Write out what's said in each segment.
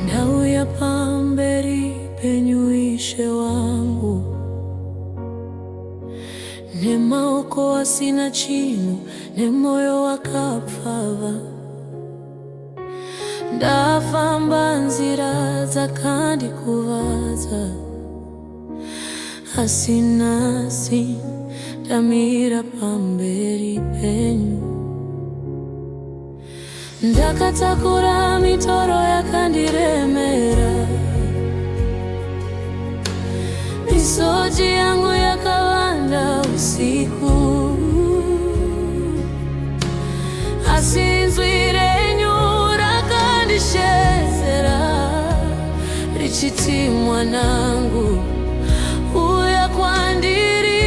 ndauya pamberi penyu Ishe wangu, ne maoko asina chinu, ne moyo wakapfava. Ndafamba nzira dzakandikuwadza, asi nhasi ndamira pamberi penyu. Ndakatakura mitoro yakandiremera, misozi yangu yakawanda usiku, asi inzwi renyu rakandishedzera richiti, mwanangu, uya kwandiri.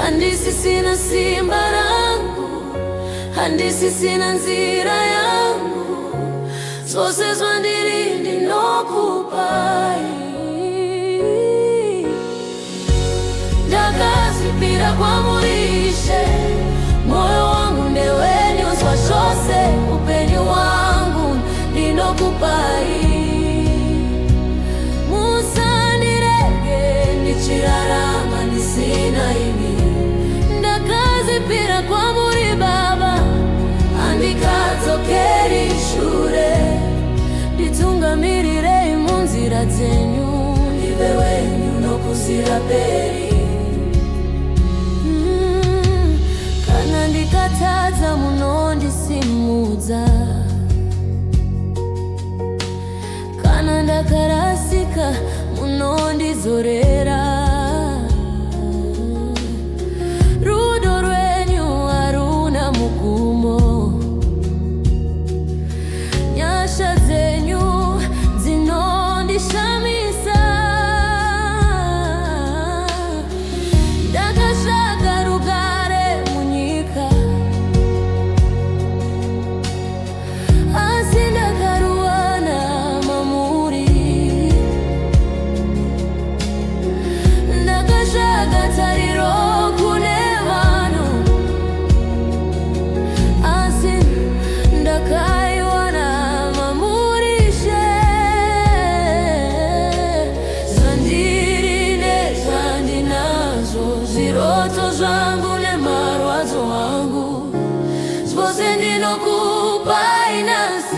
Handisi sina simba rangu, handisi sina nzira yangu, zvose zvandiri ndinokupai. Ndakazvipira kwamuri Ishe, moyo wangu ndewenyu, zva zvose upenyu hwangu ndinokupai. Musandirege ndichirarama ndisina imi. Ndakazvipira kwamuri Baba, handikadzokeri shure. Nditungamirirei munzira dzenyu, ndive wenyu nokuzira peri. Kana ndikatadza munondisimudza, kana ndakarasika munondidzorera. Rudo rwenyu haruna mugumo, nyasha dzenyu dzinondishamisa. Ndakatsvaga rugare munyika, asi ndakaruwana mamuri. Ndakatsvaga tariro kune vanhu, asi ndakaiwana mamuri Ishe. Zvandiri nezvandinazvo, zviroto zvangu nemarwadzo angu, zvose ndinokupai nhasi.